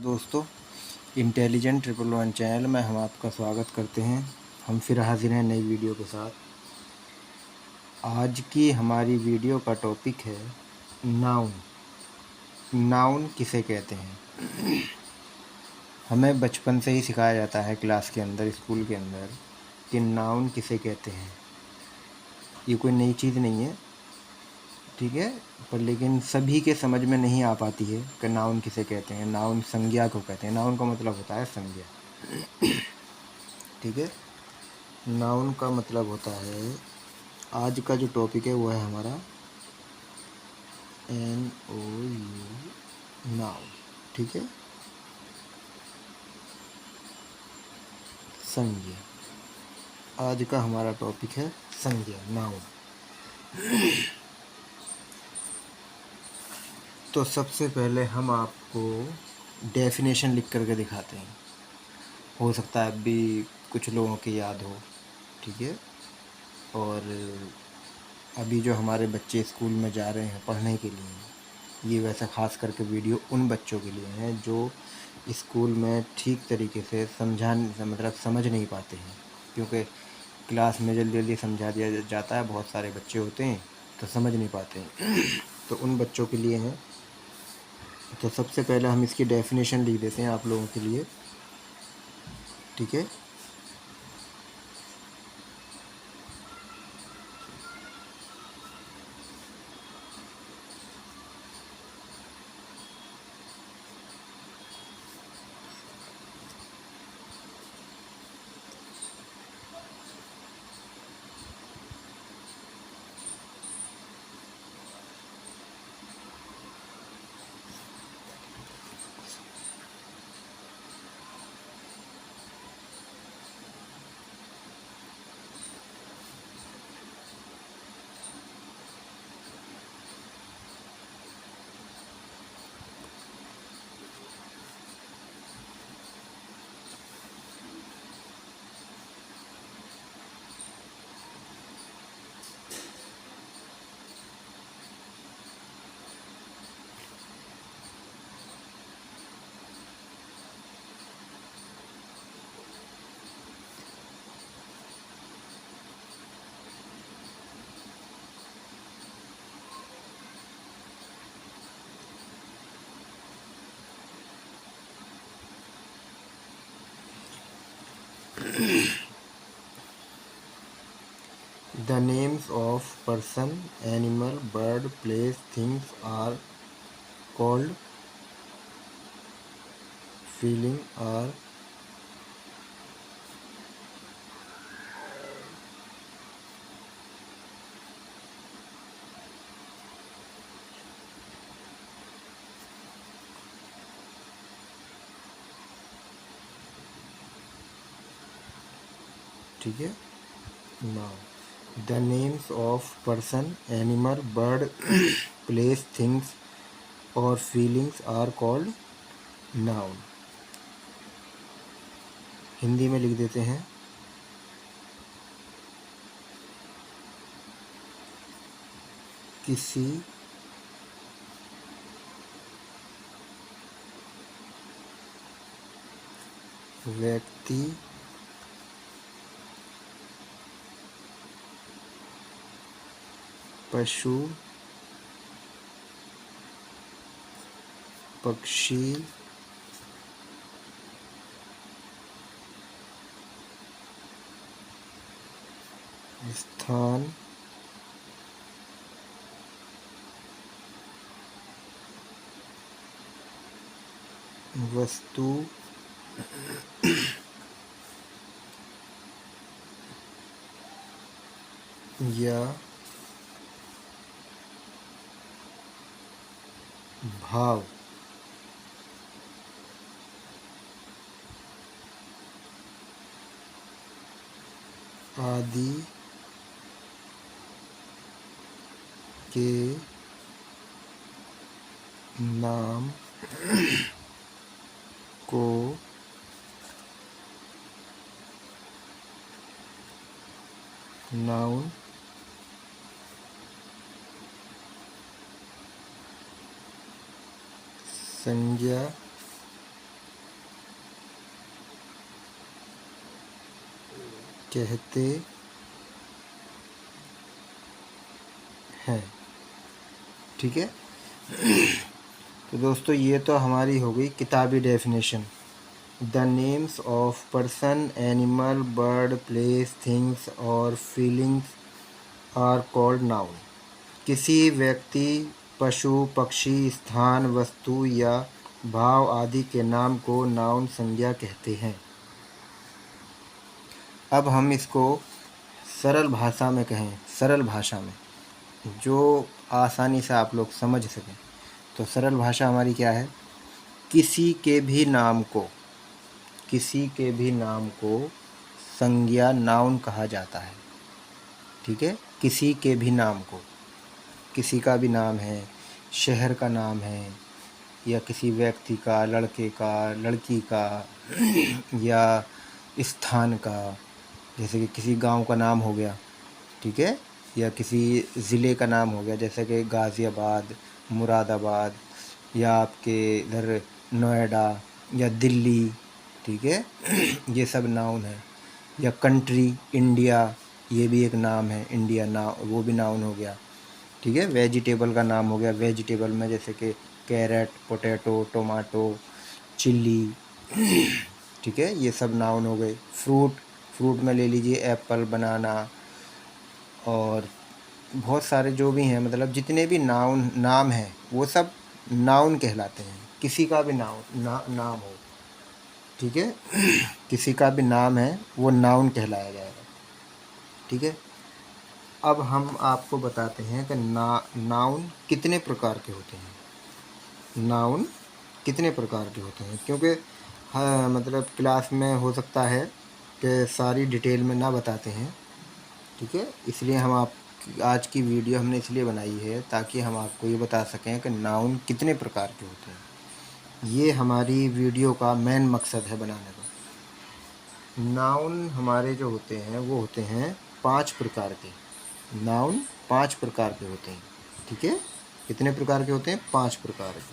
दोस्तों, intelligent triple one channel में हम आपका स्वागत करते हैं। हम फिर हाजिर हैं नई वीडियो के साथ। आज की हमारी वीडियो का टॉपिक है नाउन। नाउन किसे कहते हैं? हमें बचपन से ही सिखाया जाता है क्लास के अंदर, स्कूल के अंदर, कि नाउन किसे कहते हैं। ये कोई नई चीज़ नहीं है, ठीक है, पर लेकिन सभी के समझ में नहीं आ पाती है कि नाउन किसे कहते हैं। नाउन संज्ञा को कहते हैं। नाउन का मतलब होता है संज्ञा, ठीक है। नाउन का मतलब होता है, आज का जो टॉपिक है वो है हमारा NOU, नाउन, ठीक है। संज्ञा, आज का हमारा टॉपिक है संज्ञा, नाउन। तो सबसे पहले हम आपको डेफिनेशन लिख करके दिखाते हैं। हो सकता है अभी कुछ लोगों की याद हो, ठीक है। और अभी जो हमारे बच्चे स्कूल में जा रहे हैं पढ़ने के लिए, ये वैसा ख़ास करके वीडियो उन बच्चों के लिए है जो स्कूल में ठीक तरीके से समझ नहीं पाते हैं, क्योंकि क्लास में जल्दी जल्दी समझा दिया जाता है। बहुत सारे बच्चे होते हैं तो समझ नहीं पाते हैं। तो उन बच्चों के लिए हैं। तो सबसे पहले हम इसकी डेफिनेशन लिख देते हैं आप लोगों के लिए, ठीक है। The names of person, animal, bird, place, things are called feeling or ठीक है। Now the names of person, animal, bird, place, things और feelings are called noun. Hindi में लिख देते हैं, किसी व्यक्ति, पशु, पक्षी, स्थान, वस्तु, या भाव आदि के नाम को नाउन संज्ञा कहते हैं। ठीक है। तो दोस्तों ये तो हमारी हो गई किताबी definition. The names of person, animal, bird, place, things और फीलिंग्स आर कॉल्ड नाउन। किसी व्यक्ति, पशु, पक्षी, स्थान, वस्तु या भाव आदि के नाम को नाउन संज्ञा कहते हैं। अब हम इसको सरल भाषा में कहें, सरल भाषा में जो आसानी से आप लोग समझ सकें, तो सरल भाषा हमारी क्या है? किसी के भी नाम को, किसी के भी नाम को संज्ञा नाउन कहा जाता है। ठीक है, किसी के भी नाम को, किसी का भी नाम है, शहर का नाम है, या किसी व्यक्ति का, लड़के का, लड़की का या स्थान का, जैसे कि किसी गांव का नाम हो गया। ठीक है, या किसी ज़िले का नाम हो गया, जैसे कि गाज़ियाबाद, मुरादाबाद, या आपके इधर नोएडा या दिल्ली। ठीक है ये सब नाउन है। या कंट्री, इंडिया, ये भी एक नाम है, इंडिया नाम, वो भी नाउन हो गया। ठीक है, वेजिटेबल का नाम हो गया, वेजिटेबल में जैसे कि कैरेट, पोटैटो, टोमाटो, चिल्ली। ठीक है, ये सब नाउन हो गए। फ्रूट, फ्रूट में ले लीजिए एप्पल, बनाना, और बहुत सारे जो भी हैं, मतलब जितने भी नाम हैं वो सब नाउन कहलाते हैं। किसी का भी नाम हो। ठीक है किसी का भी नाम है वो नाउन कहलाया जाएगा। ठीक है, अब हम आपको बताते हैं कि नाउन कितने प्रकार के होते हैं। नाउन कितने प्रकार के होते हैं, क्योंकि हाँ मतलब क्लास में हो सकता है कि सारी डिटेल में ना बताते हैं। ठीक है, इसलिए हम आप आज की वीडियो हमने इसलिए बनाई है ताकि हम आपको ये बता सकें कि नाउन कितने प्रकार के होते हैं। ये हमारी वीडियो का मेन मकसद है बनाने का। नाउन हमारे जो होते हैं वो होते हैं 5 प्रकार के। नाउन 5 प्रकार के होते हैं। ठीक है, कितने प्रकार के होते हैं? 5 प्रकार के।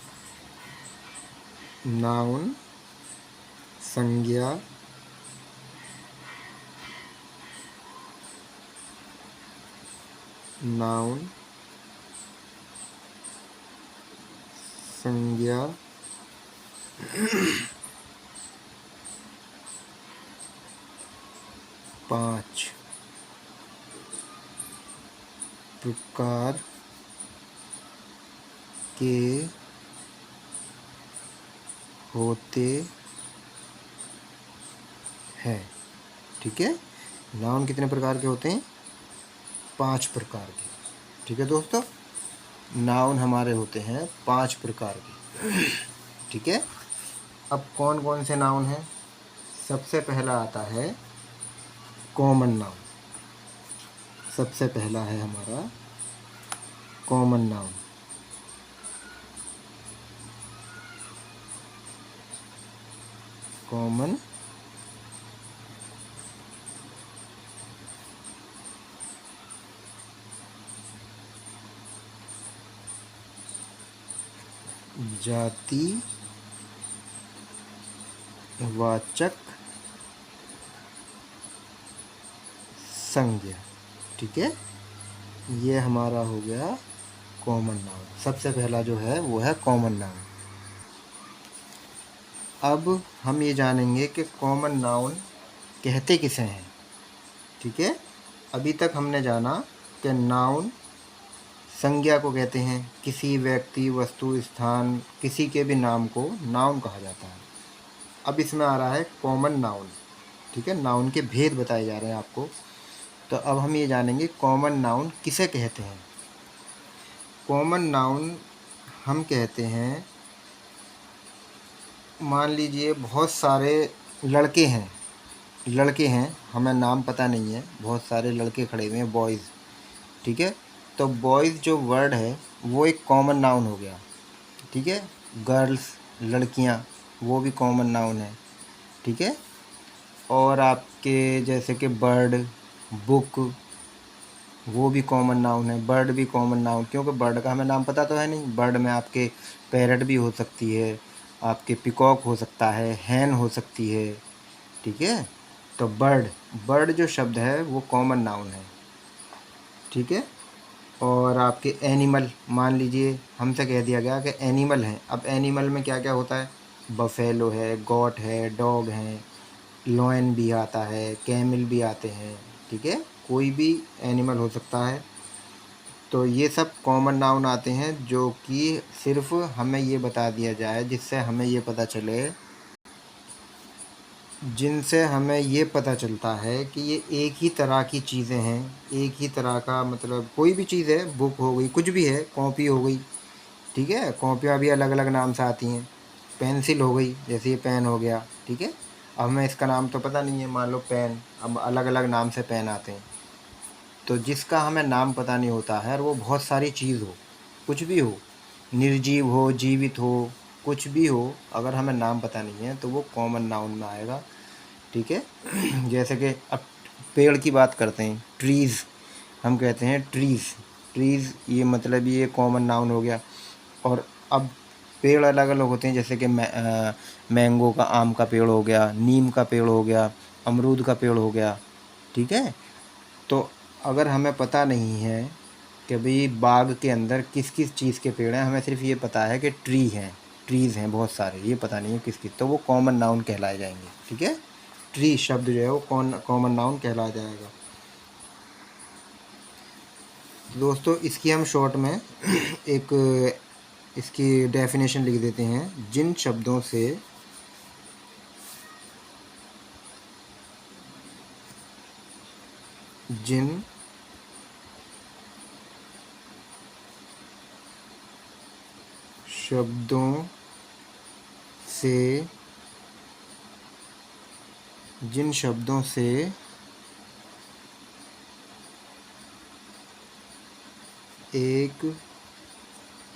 नाउन, संज्ञा, नाउन, संज्ञा, पाँच प्रकार के होते हैं। ठीक है, नाउन कितने प्रकार के होते हैं? 5 प्रकार के। ठीक है दोस्तों, नाउन हमारे होते हैं 5 प्रकार के। ठीक है, अब कौन कौन से नाउन हैं? सबसे पहला आता है कॉमन नाउन। सबसे पहला है हमारा कॉमन नाउन। कॉमन जाति वाचक संज्ञा। ठीक है, ये हमारा हो गया कॉमन नाउन। सबसे पहला जो है वो है कॉमन नाउन। अब हम ये जानेंगे कि कॉमन नाउन कहते किसे हैं। ठीक है, अभी तक हमने जाना कि नाउन संज्ञा को कहते हैं। किसी व्यक्ति, वस्तु, स्थान, किसी के भी नाम को नाउन कहा जाता है। अब इसमें आ रहा है कॉमन नाउन। ठीक है, नाउन के भेद बताए जा रहे हैं आपको। तो अब हम ये जानेंगे कॉमन नाउन किसे कहते हैं। कॉमन नाउन हम कहते हैं, मान लीजिए बहुत सारे लड़के हैं, हमें नाम पता नहीं है, बहुत सारे लड़के खड़े हुए हैं, बॉयज़। ठीक है, तो बॉयज़ जो वर्ड है वो एक कॉमन नाउन हो गया। ठीक है, गर्ल्स, लड़कियां, वो भी कॉमन नाउन है। ठीक है, और आपके जैसे कि बर्ड, बुक, वो भी कॉमन नाउन है। बर्ड भी कॉमन नाउन, क्योंकि बर्ड का हमें नाम पता तो है नहीं। बर्ड में आपके पैरट भी हो सकती है, आपके पिकॉक हो सकता है, हैन हो सकती है। ठीक है, तो बर्ड, बर्ड जो शब्द है वो कॉमन नाउन है, ठीक है। और आपके एनिमल, मान लीजिए हमसे कह दिया गया कि एनिमल है, अब एनिमल में क्या क्या होता है, बफेलो है, गॉट है, डॉग है, लॉयन भी आता है, कैमल भी आते हैं, ठीक है, कोई भी एनिमल हो सकता है। तो ये सब कॉमन नाउन आते हैं जो कि सिर्फ हमें ये बता दिया जाए, जिससे हमें ये पता चले, जिनसे हमें ये पता चलता है कि ये एक ही तरह की चीज़ें हैं, एक ही तरह का, मतलब कोई भी चीज़ है, बुक हो गई, कुछ भी है, कॉपी हो गई, ठीक है, कॉपियाँ भी अलग अलग नाम से आती हैं, पेंसिल हो गई, जैसे ये पेन हो गया, ठीक है। अब हमें इसका नाम तो पता नहीं है, मान लो पेन, अब अलग अलग नाम से पेन आते हैं। तो जिसका हमें नाम पता नहीं होता है और वो बहुत सारी चीज़ हो, कुछ भी हो, निर्जीव हो, जीवित हो, कुछ भी हो, अगर हमें नाम पता नहीं है तो वो कॉमन नाउन में आएगा, ठीक है। जैसे कि अब पेड़ की बात करते हैं, ट्रीज़, हम कहते हैं ट्रीज़, ट्रीज़ ये मतलब ये कॉमन नाउन हो गया। और अब पेड़ अलग अलग होते हैं, जैसे कि मैंगो का, आम का पेड़ हो गया, नीम का पेड़ हो गया, अमरूद का पेड़ हो गया, ठीक है। तो अगर हमें पता नहीं है कि भाई बाग के अंदर किस किस चीज़ के पेड़ हैं, हमें सिर्फ ये पता है कि ट्री हैं, ट्रीज़ हैं बहुत सारे, ये पता नहीं है किस किस, तो वो कॉमन नाउन कहलाए जाएंगे, ठीक है। ट्री शब्द जो है वो कॉमन नाउन कहलाया जाएगा। दोस्तों इसकी हम शॉर्ट में एक इसकी डेफिनेशन लिख देते हैं, जिन शब्दों से जिन शब्दों से जिन शब्दों से एक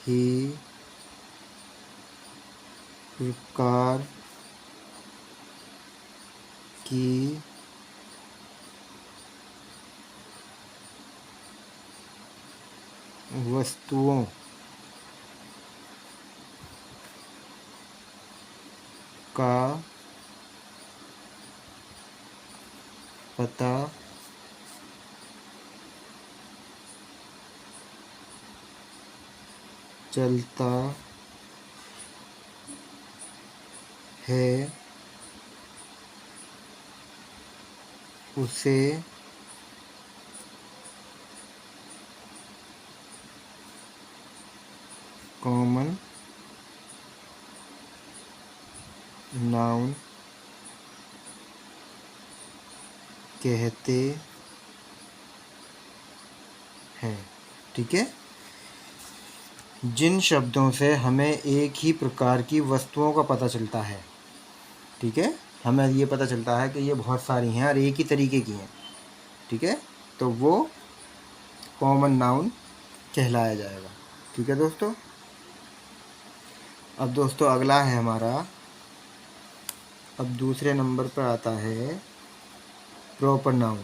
ही प्रकार की वस्तुओं का पता चलता है उसे कॉमन नाउन कहते हैं, ठीक है। जिन शब्दों से हमें एक ही प्रकार की वस्तुओं का पता चलता है, ठीक है, हमें ये पता चलता है कि ये बहुत सारी हैं और एक ही तरीके की हैं, ठीक है, तो वो कॉमन नाउन कहलाया जाएगा, ठीक है दोस्तों। अब दोस्तों अगला है हमारा, अब दूसरे नंबर पर आता है प्रॉपर नाउन।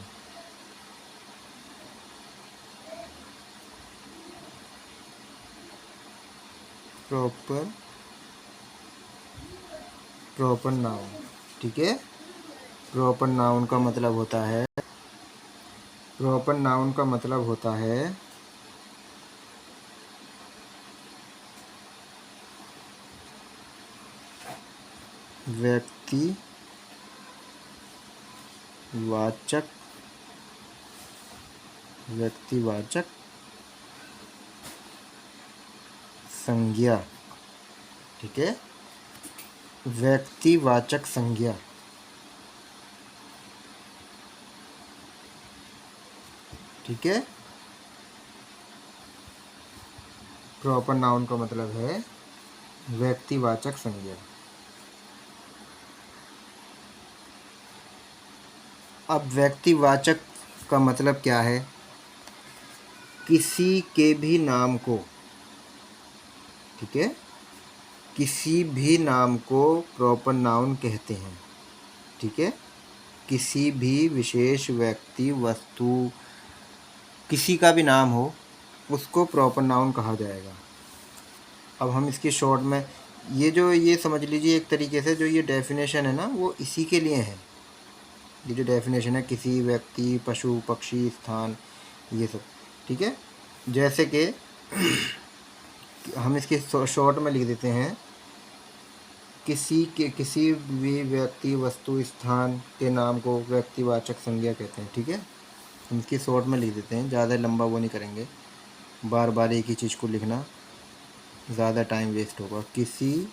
प्रॉपर नाउन, ठीक है। प्रॉपर नाउन का मतलब होता है, प्रॉपर नाउन का मतलब होता है व्यक्तिवाचक संज्ञा, ठीक है, व्यक्तिवाचक संज्ञा, ठीक है। प्रॉपर नाउन का मतलब है व्यक्तिवाचक संज्ञा। अब व्यक्तिवाचक का मतलब क्या है, किसी के भी नाम को, ठीक है, किसी भी नाम को प्रॉपर नाउन कहते हैं, ठीक है। किसी भी विशेष व्यक्ति, वस्तु, किसी का भी नाम हो उसको प्रॉपर नाउन कहा जाएगा। अब हम इसकी शॉर्ट में ये समझ लीजिए, एक तरीके से जो ये डेफिनेशन है ना वो इसी के लिए है, ये जो डेफिनेशन है, किसी व्यक्ति, पशु, पक्षी, स्थान, ये सब, ठीक है। जैसे कि हम इसके शॉर्ट में लिख देते हैं, किसी भी व्यक्ति, वस्तु, स्थान के नाम को व्यक्तिवाचक संज्ञा कहते हैं, ठीक है। हम इसकी शॉर्ट में लिख देते हैं, ज़्यादा लंबा वो नहीं करेंगे, बार बार एक ही चीज़ को लिखना ज़्यादा टाइम वेस्ट होगा। किसी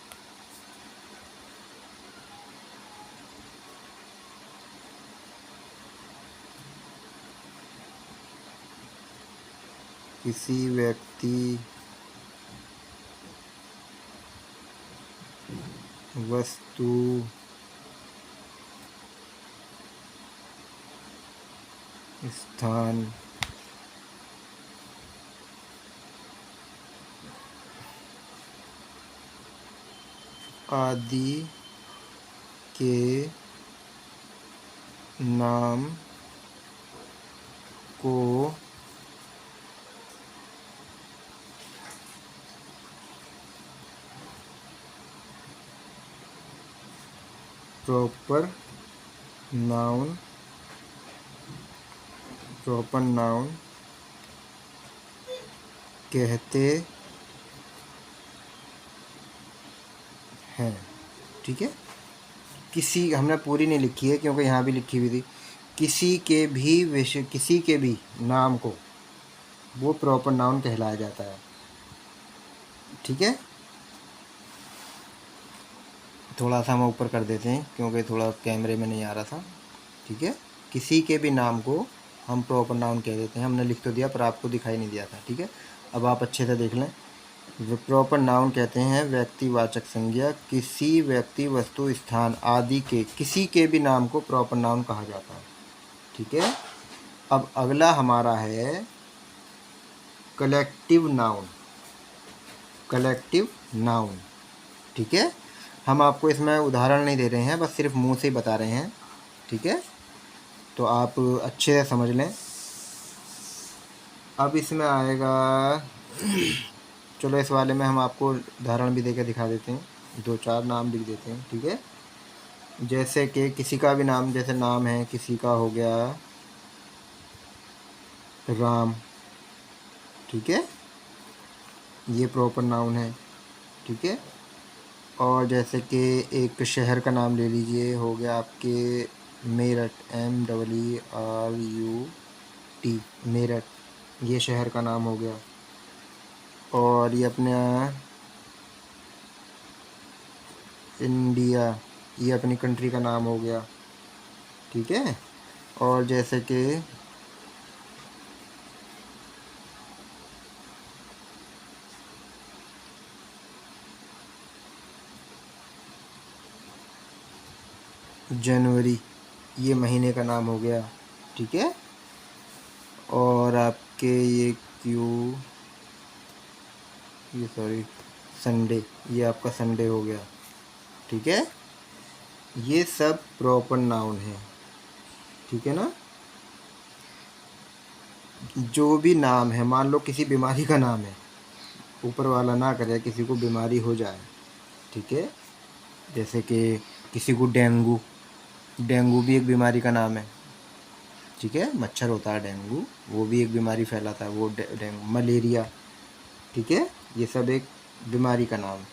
व्यक्ति, वस्तु, स्थान, आदि के नाम को प्रॉपर नाउन कहते हैं, ठीक है। किसी, हमने पूरी नहीं लिखी है क्योंकि यहाँ भी लिखी हुई थी, किसी के भी नाम को वो प्रॉपर नाउन कहलाया जाता है, ठीक है। थोड़ा सा हम ऊपर कर देते हैं क्योंकि थोड़ा कैमरे में नहीं आ रहा था, ठीक है। किसी के भी नाम को हम प्रॉपर नाउन कह देते हैं, हमने लिख तो दिया पर आपको दिखाई नहीं दिया था, ठीक है। अब आप अच्छे से देख लें, प्रॉपर नाउन कहते हैं व्यक्तिवाचक संज्ञा, किसी व्यक्ति, वस्तु, स्थान आदि के किसी के भी नाम को प्रॉपर नाउन कहा जाता है, ठीक है। अब अगला हमारा है कलेक्टिव नाउन, ठीक है। हम आपको इसमें उदाहरण नहीं दे रहे हैं, बस सिर्फ मुंह से ही बता रहे हैं, ठीक है। तो आप अच्छे से समझ लें। अब इसमें आएगा, चलो इस वाले में हम आपको उदाहरण भी देकर दिखा देते हैं, 2-4 नाम लिख देते हैं, ठीक है। जैसे कि किसी का भी नाम, जैसे नाम है किसी का, हो गया राम, ठीक है, ये प्रॉपर नाउन है, ठीक है। और जैसे कि एक शहर का नाम ले लीजिए, हो गया आपके मेरठ, MERUT, मेरठ, ये शहर का नाम हो गया। और ये अपने इंडिया, ये अपनी कंट्री का नाम हो गया, ठीक है। और जैसे कि जनवरी, ये महीने का नाम हो गया, ठीक है। और आपके ये संडे, ये आपका संडे हो गया, ठीक है। ये सब प्रॉपर नाउन है, ठीक है ना। जो भी नाम है, मान लो किसी बीमारी का नाम है, ऊपर वाला ना करे किसी को बीमारी हो जाए, ठीक है। जैसे कि किसी को डेंगू भी एक बीमारी का नाम है, ठीक है। मच्छर होता है डेंगू, वो भी एक बीमारी फैलाता है, वो डेंगू। मलेरिया, ठीक है, ये सब एक बीमारी का नाम,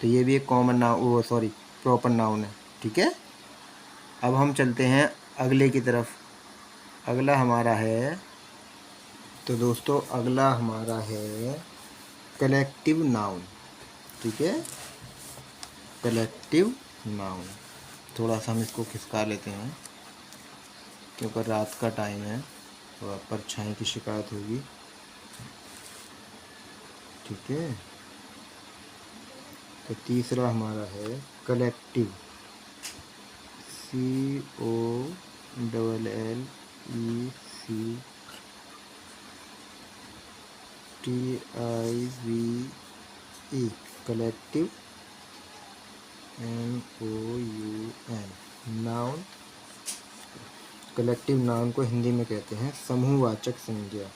तो ये भी एक कॉमन नाउन, प्रॉपर नाउन है, ठीक है। अब हम चलते हैं अगले की तरफ। अगला हमारा है, तो दोस्तों अगला हमारा है कलेक्टिव नाउन, ठीक है। कलेक्टिव नाउन, थोड़ा सा हम इसको खिसका लेते हैं क्योंकि रात का टाइम है, थोड़ा परछाई की शिकायत होगी, ठीक है। तो तीसरा हमारा है collective, COLLECTIVE, collective, NOUN, noun. Collective noun को हिंदी में कहते हैं समूहवाचक संज्ञा,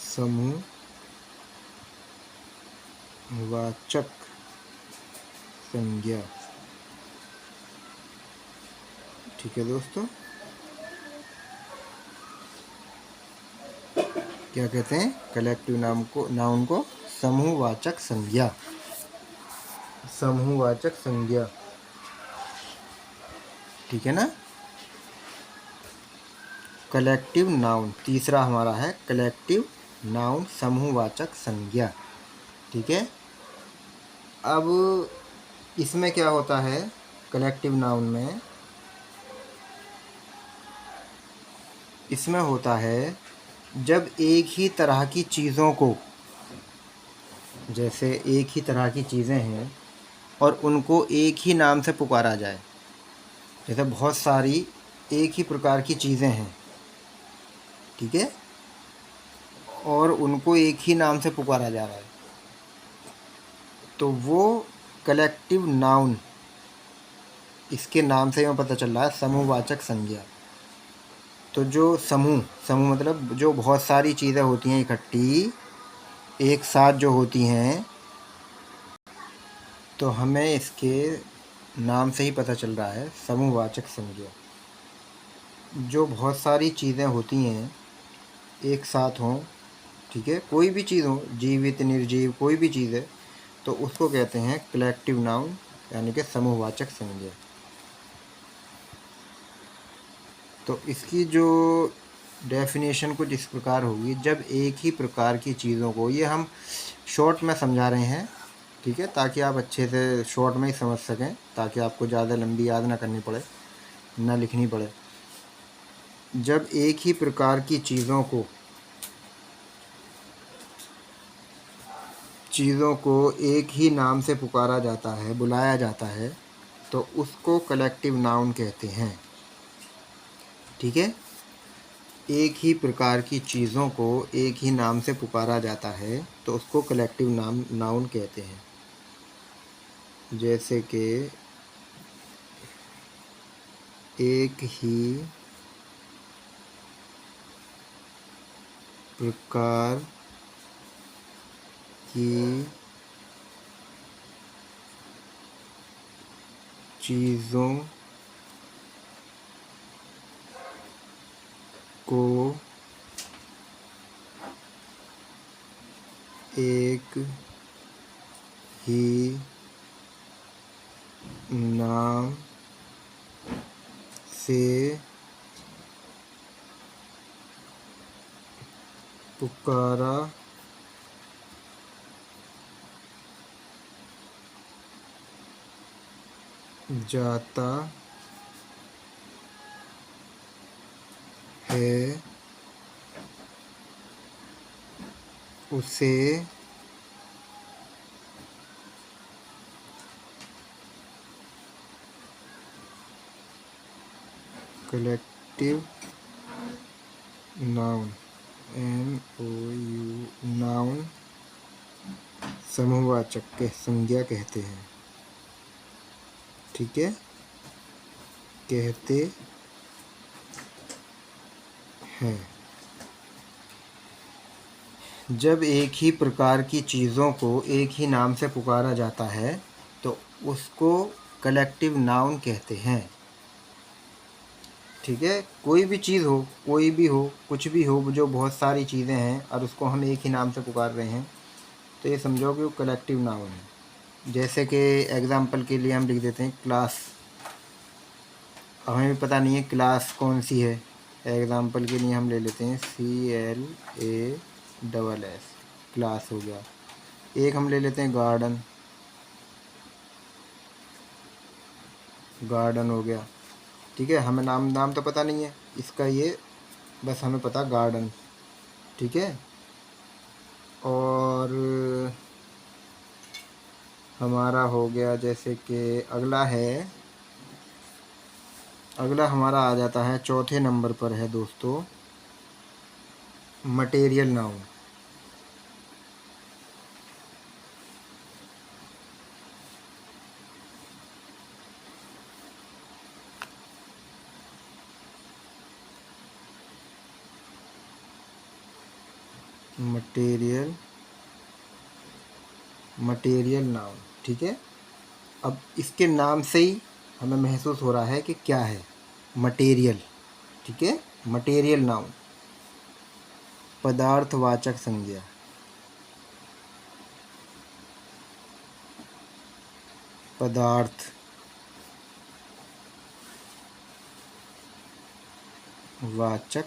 समूहवाचक संज्ञा। ठीक है दोस्तों, क्या कहते हैं कलेक्टिव नाउन को समूहवाचक संज्ञा। समूहवाचक संज्ञा, ठीक है ना। कलेक्टिव नाउन तीसरा हमारा है, कलेक्टिव नाउन समूहवाचक संज्ञा। ठीक है, अब इसमें क्या होता है, कलेक्टिव नाउन में इसमें होता है जब एक ही तरह की चीज़ों को, जैसे एक ही तरह की चीज़ें हैं और उनको एक ही नाम से पुकारा जाए। जैसे बहुत सारी एक ही प्रकार की चीज़ें हैं, ठीक है, और उनको एक ही नाम से पुकारा जा रहा है, तो वो कलेक्टिव नाउन, इसके नाम से हमें पता चल रहा है समूहवाचक संज्ञा। तो जो समूह समूह मतलब जो बहुत सारी चीज़ें होती हैं इकट्ठी एक साथ जो होती हैं, तो हमें इसके नाम से ही पता चल रहा है समूहवाचक संज्ञा। जो बहुत सारी चीज़ें होती हैं एक साथ हों, ठीक है, कोई भी चीज़ हो, जीवित निर्जीव कोई भी चीज़ है, तो उसको कहते हैं कलेक्टिव नाउन, यानी कि समूहवाचक संज्ञा। तो इसकी जो डेफिनेशन कुछ इस प्रकार होगी, जब एक ही प्रकार की चीज़ों को, ये हम शॉर्ट में समझा रहे हैं, ठीक है, ताकि आप अच्छे से शॉर्ट में ही समझ सकें, ताकि आपको ज़्यादा लंबी याद ना करनी पड़े, ना लिखनी पड़े। जब एक ही प्रकार की चीज़ों को एक ही नाम से पुकारा जाता है, बुलाया जाता है, तो उसको कलेक्टिव नाउन कहते हैं। ठीक है, एक ही प्रकार की चीज़ों को एक ही नाम से पुकारा जाता है, तो उसको कलेक्टिव नाउन कहते हैं। जैसे कि एक ही प्रकार की चीज़ों को एक ही नाम से पुकारा जाता है, उसे कलेक्टिव नाउन नाउन समूहवाचक के संज्ञा कहते हैं। ठीक है, कहते हैं। जब एक ही प्रकार की चीज़ों को एक ही नाम से पुकारा जाता है, तो उसको कलेक्टिव नाउन कहते हैं। ठीक है, कोई भी चीज़ हो, कोई भी हो, कुछ भी हो, जो बहुत सारी चीज़ें हैं और उसको हम एक ही नाम से पुकार रहे हैं, तो ये समझो कि वो कलेक्टिव नाउन है। जैसे कि एग्ज़ाम्पल के लिए हम लिख देते हैं क्लास। अब हमें पता नहीं है क्लास कौन सी है, एग्ज़ाम्पल के लिए हम ले लेते हैं CLASS, क्लास हो गया। एक हम ले लेते हैं गार्डन हो गया। ठीक है, हमें नाम तो पता नहीं है इसका, ये बस हमें पता गार्डन। ठीक है, और हमारा हो गया, जैसे कि अगला हमारा आ जाता है, चौथे नंबर पर है दोस्तों, मटेरियल नाउन। मटेरियल नाउन, ठीक है, अब इसके नाम से ही हमें महसूस हो रहा है कि क्या है, मटेरियल। ठीक है, मटेरियल नाउन, पदार्थवाचक संज्ञा। पदार्थ वाचक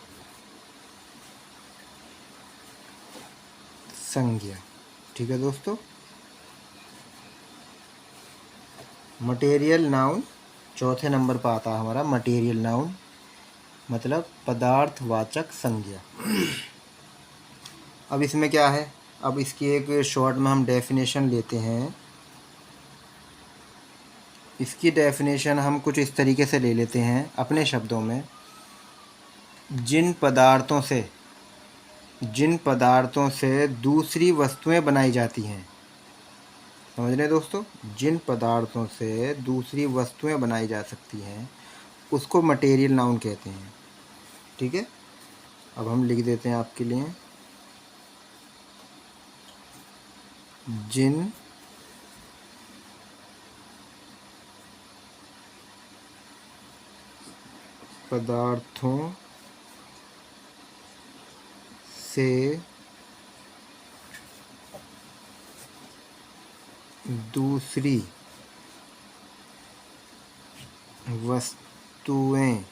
संज्ञा। ठीक है दोस्तों, मटेरियल नाउन चौथे नंबर पर आता है हमारा। मटेरियल नाउन मतलब पदार्थवाचक संज्ञा। अब इसमें क्या है, अब इसकी एक शॉर्ट में हम डेफिनेशन लेते हैं। इसकी डेफिनेशन हम कुछ इस तरीके से ले लेते हैं अपने शब्दों में। जिन पदार्थों से दूसरी वस्तुएं बनाई जाती हैं, समझ रहे हैं दोस्तों, जिन पदार्थों से दूसरी वस्तुएं बनाई जा सकती हैं उसको मटेरियल नाउन कहते हैं। ठीक है, अब हम लिख देते हैं आपके लिए, जिन पदार्थों से दूसरी वस्तुएं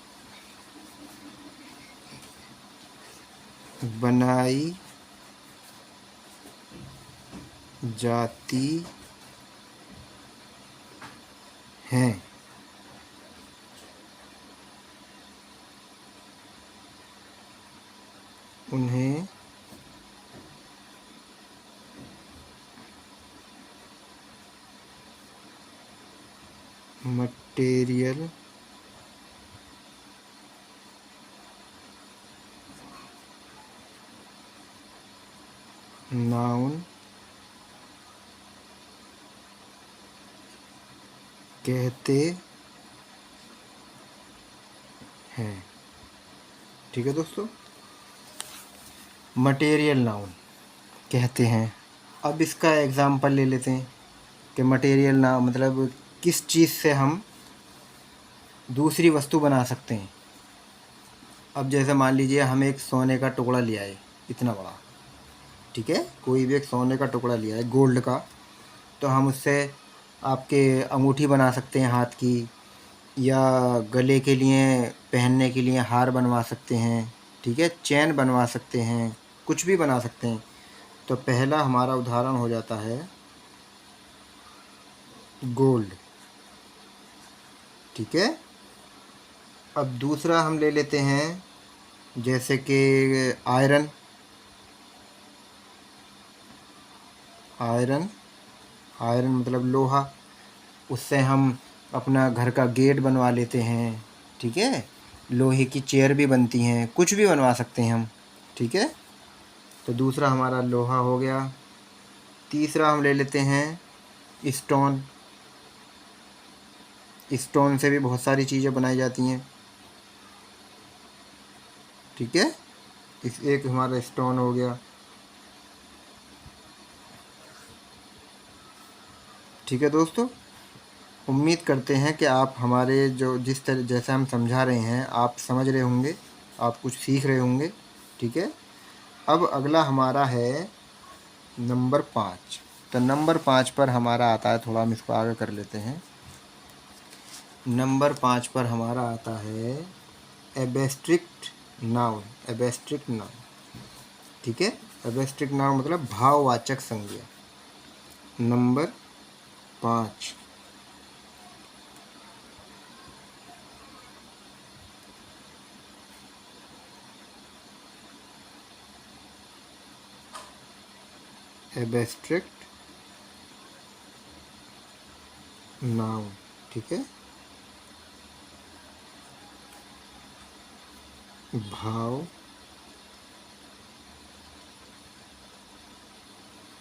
बनाई जाती हैं उन्हें मटेरियल नाउन कहते हैं। ठीक है दोस्तों, मटेरियल नाउन कहते हैं। अब इसका एग्जांपल ले लेते हैं कि मटेरियल नाउन मतलब किस चीज़ से हम दूसरी वस्तु बना सकते हैं। अब जैसे मान लीजिए हम एक सोने का टुकड़ा लिया है, इतना बड़ा, ठीक है, कोई भी एक सोने का टुकड़ा लिया है गोल्ड का, तो हम उससे आपके अंगूठी बना सकते हैं हाथ की, या गले के लिए पहनने के लिए हार बनवा सकते हैं। ठीक है, चैन बनवा सकते हैं, कुछ भी बना सकते हैं। तो पहला हमारा उदाहरण हो जाता है गोल्ड। ठीक है, अब दूसरा हम ले लेते हैं जैसे कि आयरन। आयरन आयरन मतलब लोहा, उससे हम अपना घर का गेट बनवा लेते हैं। ठीक है, लोहे की चेयर भी बनती हैं, कुछ भी बनवा सकते हैं हम। ठीक है, तो दूसरा हमारा लोहा हो गया। तीसरा हम ले लेते हैं स्टोन। स्टोन से भी बहुत सारी चीज़ें बनाई जाती हैं। ठीक है, इस एक हमारा स्टोन हो गया। ठीक है दोस्तों, उम्मीद करते हैं कि आप हमारे जो जिस तरह जैसे हम समझा रहे हैं आप समझ रहे होंगे, आप कुछ सीख रहे होंगे। ठीक है, अब अगला हमारा है नंबर 5। तो नंबर 5 पर हमारा आता है, थोड़ा हम इसको आगे कर लेते हैं। नंबर 5 पर हमारा आता है एब्स्ट्रैक्ट नाउन। एब्स्ट्रैक्ट नाउन, ठीक है, एब्स्ट्रैक्ट नाउन मतलब भाववाचक संज्ञा। Number 5, abstract noun. ठीक है, भाव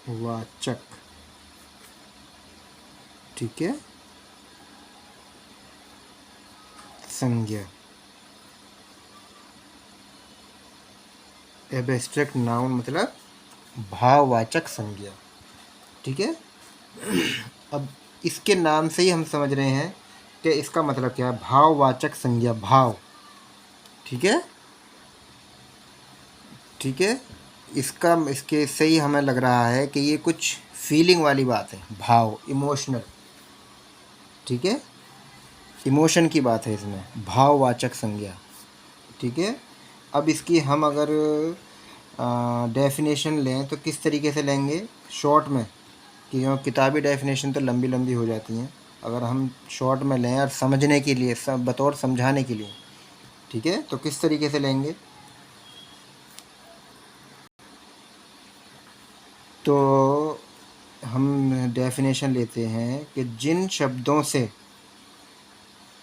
वाचक। ठीक है, संज्ञा। एब्स्ट्रैक्ट नाउन मतलब भाववाचक संज्ञा। ठीक है, अब इसके नाम से ही हम समझ रहे हैं कि इसका मतलब क्या है, भाववाचक संज्ञा, भाव। ठीक है, ठीक है। इसके से ही हमें लग रहा है कि ये कुछ फीलिंग वाली बात है, भाव, इमोशनल। ठीक है, इमोशन की बात है इसमें, भाववाचक संज्ञा। ठीक है। अब इसकी हम अगर डेफिनेशन लें तो किस तरीके से लेंगे शॉर्ट में, क्योंकि किताबी डेफिनेशन तो लंबी लंबी हो जाती हैं। अगर हम शॉर्ट में लें और समझने के लिए, सब बतौर समझाने के लिए, ठीक है, तो किस तरीके से लेंगे। तो हम डेफिनेशन लेते हैं कि जिन शब्दों से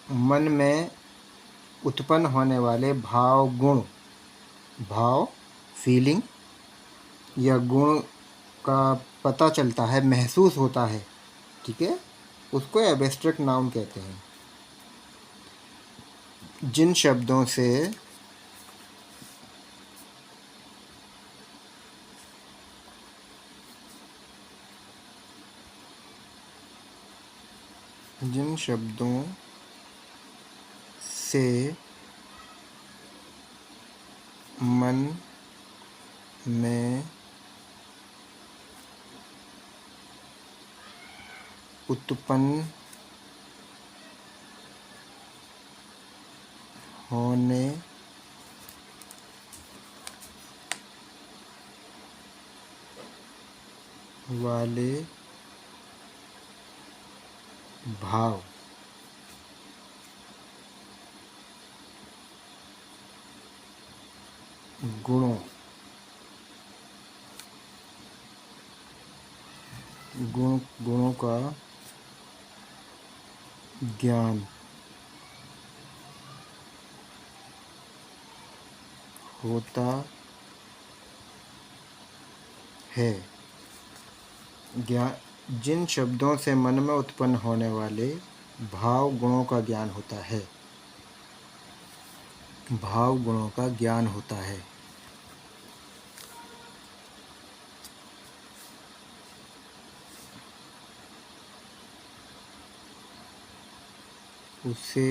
मन में उत्पन्न होने वाले भाव, गुण, भाव, फीलिंग या गुण का पता चलता है, महसूस होता है, ठीक है, उसको एब्स्ट्रैक्ट नाउन कहते हैं। जिन शब्दों से मन में उत्पन्न होने वाले भाव, गुणों का ज्ञान होता है। जिन शब्दों से मन में उत्पन्न होने वाले भाव, गुणों का ज्ञान होता है, भाव, गुणों का ज्ञान होता है। उसे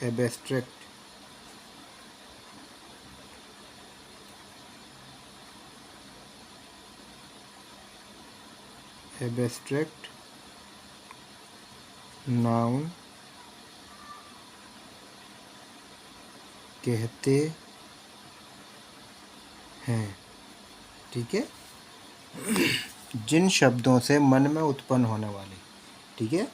एब्स्ट्रैक्ट नाउन कहते हैं। ठीक है, जिन शब्दों से मन में उत्पन्न होने वाले, ठीक है,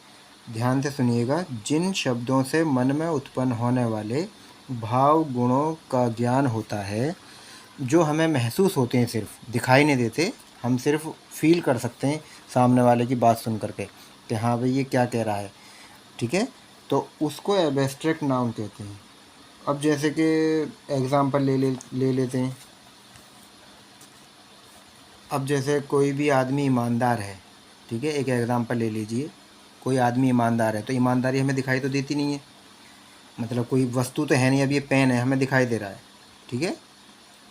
ध्यान से सुनिएगा, जिन शब्दों से मन में उत्पन्न होने वाले भाव, गुणों का ज्ञान होता है, जो हमें महसूस होते हैं, सिर्फ दिखाई नहीं देते, हम सिर्फ फील कर सकते हैं सामने वाले की बात सुन करके कि हाँ भाई ये क्या कह रहा है। ठीक है, तो उसको एब्स्ट्रैक्ट नाउन कहते हैं। अब जैसे कि एग्ज़ाम्पल ले लेते हैं। अब जैसे कोई भी आदमी ईमानदार है, ठीक है, एक एग्ज़ाम्पल ले लीजिए, कोई आदमी ईमानदार है, तो ईमानदारी हमें दिखाई तो देती नहीं है, मतलब कोई वस्तु तो है नहीं, अब ये पेन है हमें दिखाई दे रहा है, ठीक है,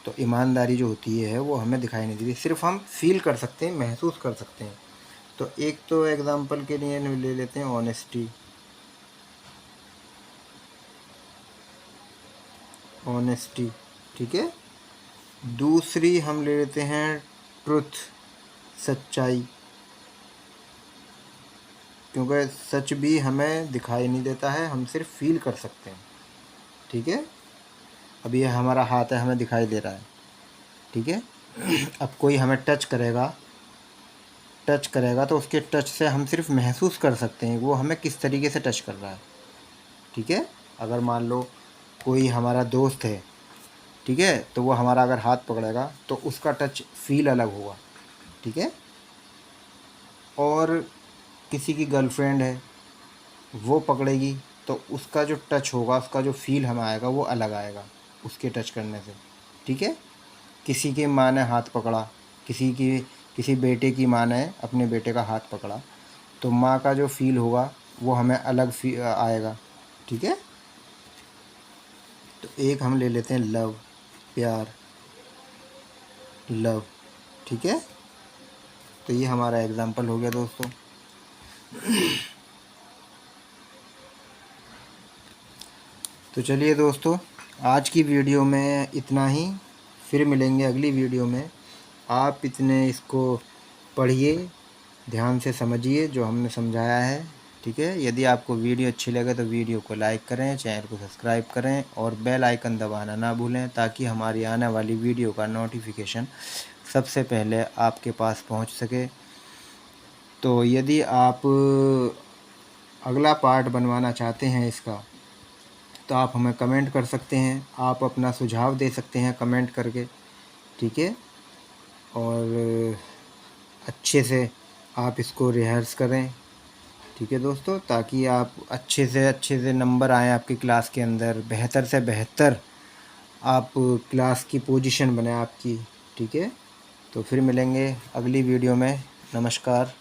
तो ईमानदारी जो होती है वो हमें दिखाई नहीं देती, सिर्फ हम फील कर सकते हैं, महसूस कर सकते हैं। तो एक तो एग्ज़ाम्पल के लिए ले लेते हैं ऑनेस्टी, ठीक है। दूसरी हम ले लेते हैं ट्रुथ, सच्चाई, क्योंकि सच भी हमें दिखाई नहीं देता है, हम सिर्फ फील कर सकते हैं। ठीक है, अब ये हमारा हाथ है, हमें दिखाई दे रहा है, ठीक है, अब कोई हमें टच करेगा तो उसके टच से हम सिर्फ महसूस कर सकते हैं वो हमें किस तरीके से टच कर रहा है। ठीक है, अगर मान लो कोई हमारा दोस्त है, ठीक है, तो वो हमारा अगर हाथ पकड़ेगा तो उसका टच फील अलग होगा। ठीक है, और किसी की गर्लफ्रेंड है, वो पकड़ेगी तो उसका जो टच होगा, उसका जो फील हमें आएगा वो अलग आएगा उसके टच करने से। ठीक है, किसी की माँ ने हाथ पकड़ा, किसी बेटे की माँ ने अपने बेटे का हाथ पकड़ा, तो माँ का जो फील होगा वो हमें अलग आएगा। ठीक है, तो एक हम ले लेते हैं लव, प्यार, लव। ठीक है, तो ये हमारा एग्जाम्पल हो गया दोस्तों। तो चलिए दोस्तों, आज की वीडियो में इतना ही। फिर मिलेंगे अगली वीडियो में। आप इतने इसको पढ़िए, ध्यान से समझिए जो हमने समझाया है, ठीक है। यदि आपको वीडियो अच्छी लगे तो वीडियो को लाइक करें, चैनल को सब्सक्राइब करें और बेल आइकन दबाना ना भूलें, ताकि हमारी आने वाली वीडियो का नोटिफिकेशन सबसे पहले आपके पास पहुंच सके। तो यदि आप अगला पार्ट बनवाना चाहते हैं इसका, तो आप हमें कमेंट कर सकते हैं, आप अपना सुझाव दे सकते हैं कमेंट करके, ठीक है। और अच्छे से आप इसको रिहर्स करें, ठीक है दोस्तों, ताकि आप अच्छे से नंबर आएँ आपकी क्लास के अंदर, बेहतर से बेहतर आप क्लास की पोजीशन बने आपकी, ठीक है। तो फिर मिलेंगे अगली वीडियो में। नमस्कार।